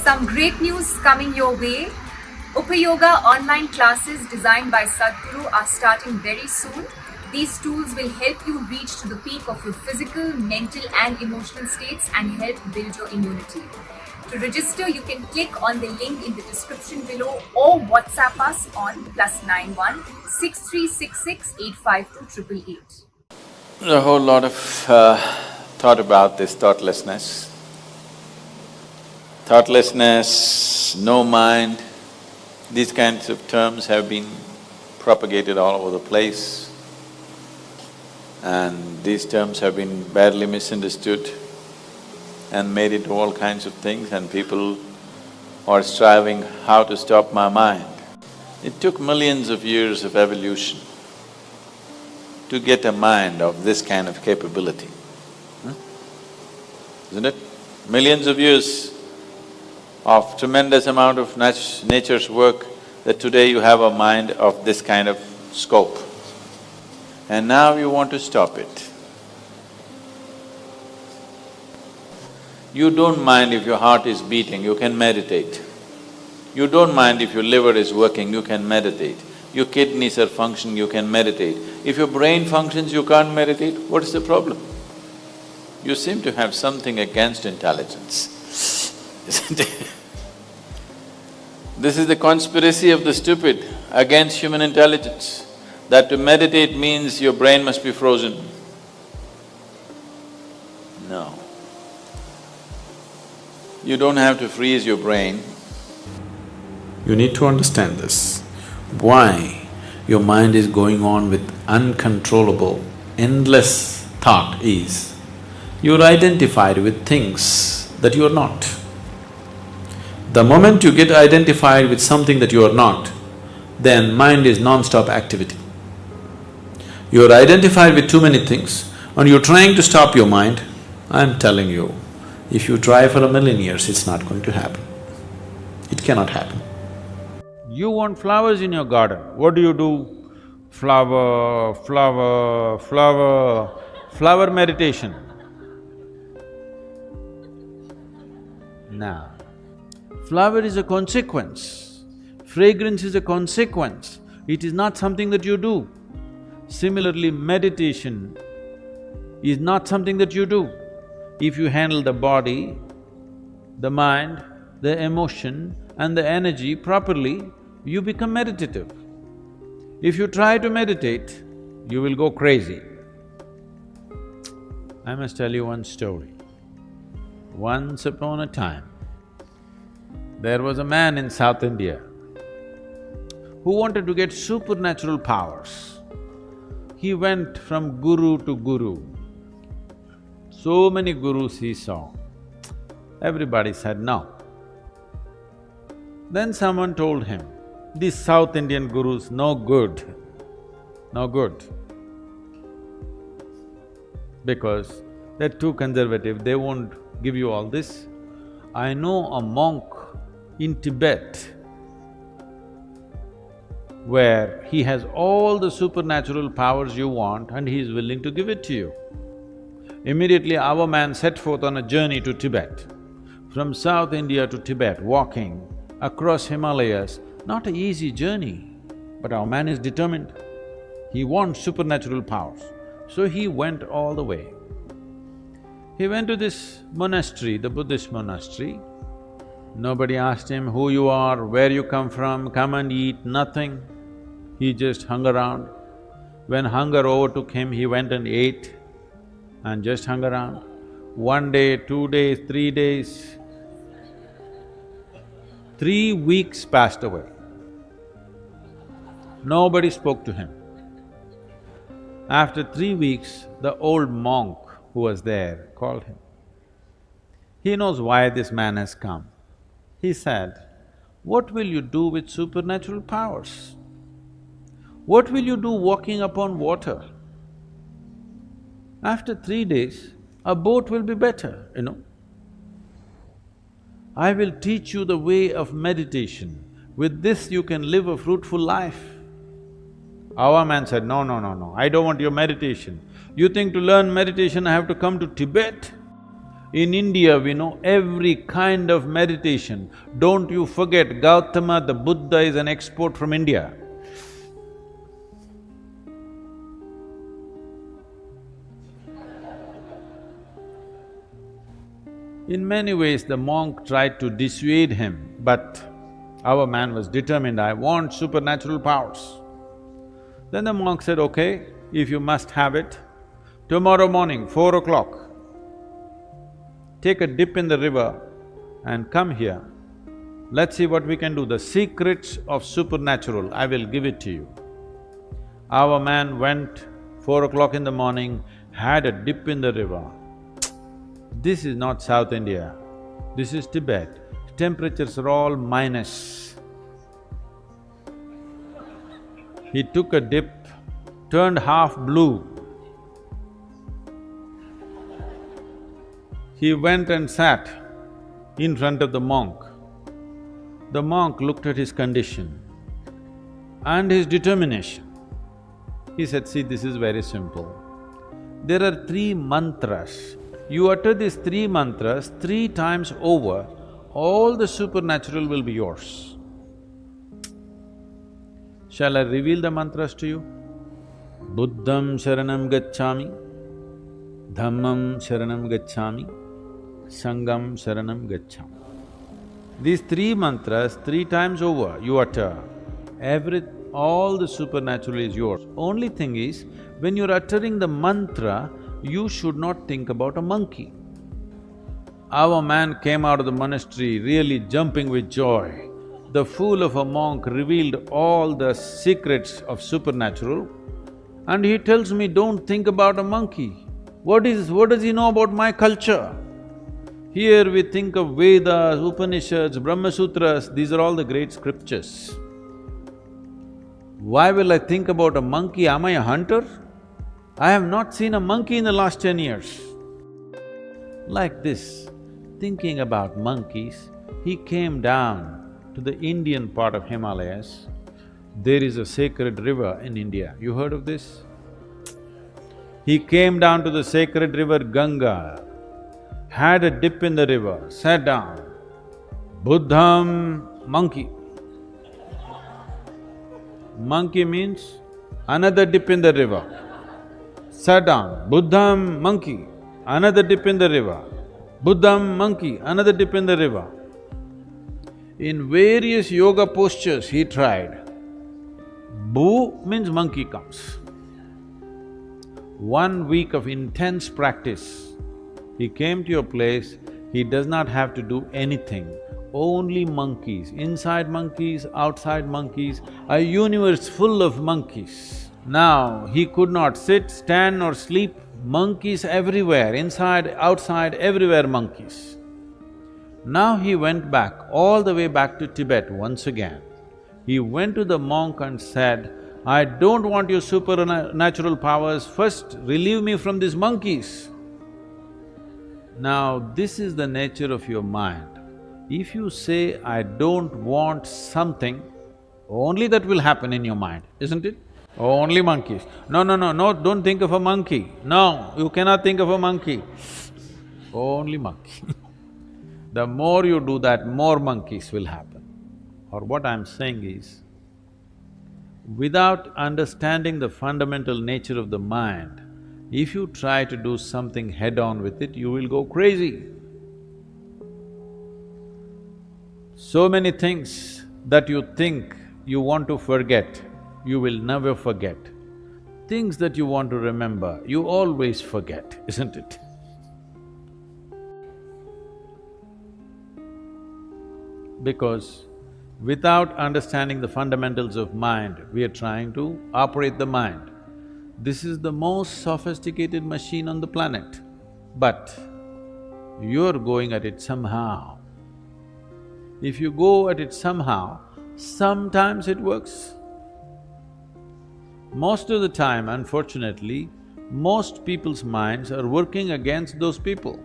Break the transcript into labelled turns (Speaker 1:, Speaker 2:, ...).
Speaker 1: Some great news coming your way. Upayoga online classes designed by Sadhguru are starting very soon. These tools will help you reach to the peak of your physical, mental and emotional states and help build your immunity. To register, you can click on the link in the description below or WhatsApp us on +91 6366 852 888.
Speaker 2: A whole lot of thought about this thoughtlessness. Thoughtlessness, no mind, these kinds of terms have been propagated all over the place, and these terms have been badly misunderstood and made into all kinds of things, and people are striving how to stop my mind. It took millions of years of evolution to get a mind of this kind of capability, isn't it? Millions of years of tremendous amount of nature's work that today you have a mind of this kind of scope. And now you want to stop it. You don't mind if your heart is beating, you can meditate. You don't mind if your liver is working, you can meditate. Your kidneys are functioning, you can meditate. If your brain functions, you can't meditate, what is the problem? You seem to have something against intelligence, isn't it? This is the conspiracy of the stupid against human intelligence, that to meditate means your brain must be frozen. No. You don't have to freeze your brain.
Speaker 3: You need to understand this. Why your mind is going on with uncontrollable, endless thought is, you're identified with things that you're not. The moment you get identified with something that you are not, then mind is non-stop activity. You're identified with too many things and you're trying to stop your mind, I'm telling you, if you try for 1,000,000 years, it's not going to happen. It cannot happen.
Speaker 4: You want flowers in your garden, what do? Flower, flower, flower, flower meditation. Now, flower is a consequence, fragrance is a consequence, it is not something that you do. Similarly, meditation is not something that you do. If you handle the body, the mind, the emotion and the energy properly, you become meditative. If you try to meditate, you will go crazy. I must tell you one story. Once upon a time, there was a man in South India who wanted to get supernatural powers. He went from guru to guru. So many gurus he saw, everybody said no. Then someone told him, these South Indian gurus, no good, no good. Because they're too conservative, they won't give you all this. I know a monk in Tibet where he has all the supernatural powers you want and he is willing to give it to you. Immediately our man set forth on a journey to Tibet. From South India to Tibet, walking across Himalayas, not an easy journey, but our man is determined. He wants supernatural powers, so he went all the way. He went to this monastery, the Buddhist monastery. Nobody asked him who you are, where you come from, come and eat, nothing. He just hung around. When hunger overtook him, he went and ate and just hung around. 1 day, 2 days, 3 days, 3 weeks passed away. Nobody spoke to him. After 3 weeks, the old monk who was there called him. He knows why this man has come. He said, what will you do with supernatural powers? What will you do walking upon water? After 3 days, a boat will be better, you know. I will teach you the way of meditation. With this you can live a fruitful life. Our man said, no, no, no, no, I don't want your meditation. You think to learn meditation I have to come to Tibet? In India, we know every kind of meditation. Don't you forget, Gautama the Buddha is an export from India. In many ways, the monk tried to dissuade him, but our man was determined, I want supernatural powers. Then the monk said, okay, if you must have it, tomorrow morning, 4 o'clock, take a dip in the river and come here. Let's see what we can do. The secrets of supernatural, I will give it to you. Our man went 4 o'clock in the morning, had a dip in the river. This is not South India, this is Tibet. Temperatures are all minus. He took a dip, turned half blue. He went and sat in front of the monk. The monk looked at his condition and his determination. He said, see, this is very simple. There are 3 mantras. You utter these 3 mantras 3 times over, all the supernatural will be yours. Shall I reveal the mantras to you? Buddham sharanam gacchami, Dhammam sharanam gacchami, Sangham sharanam gacchami. These 3 mantras 3 times over you utter, all the supernatural is yours. Only thing is, when you're uttering the mantra, you should not think about a monkey. Our man came out of the monastery really jumping with joy. The fool of a monk revealed all the secrets of supernatural, and he tells me, don't think about a monkey. What does he know about my culture? Here we think of Vedas, Upanishads, Brahma Sutras, these are all the great scriptures. Why will I think about a monkey? Am I a hunter? I have not seen a monkey in the last 10 years. Like this, thinking about monkeys, he came down to the Indian part of Himalayas. There is a sacred river in India, you heard of this? He came down to the sacred river Ganga, had a dip in the river, sat down. Buddham, monkey. Monkey means another dip in the river. Sat down, Buddham, monkey, another dip in the river. Buddham, monkey, another dip in the river. In various yoga postures he tried. Bu means monkey comes. 1 week of intense practice, he came to your place, he does not have to do anything. Only monkeys, inside monkeys, outside monkeys, a universe full of monkeys. Now, he could not sit, stand or sleep, monkeys everywhere, inside, outside, everywhere monkeys. Now he went back, all the way back to Tibet once again. He went to the monk and said, I don't want your supernatural powers, first relieve me from these monkeys. Now, this is the nature of your mind. If you say, I don't want something, only that will happen in your mind, isn't it? Only monkeys. No, don't think of a monkey. No, you cannot think of a monkey. Only monkey. The more you do that, more monkeys will happen. Or what I'm saying is, without understanding the fundamental nature of the mind, if you try to do something head-on with it, you will go crazy. So many things that you think you want to forget, you will never forget. Things that you want to remember, you always forget, isn't it? Because without understanding the fundamentals of mind, we are trying to operate the mind. This is the most sophisticated machine on the planet, but you're going at it somehow. If you go at it somehow, sometimes it works. Most of the time, unfortunately, most people's minds are working against those people.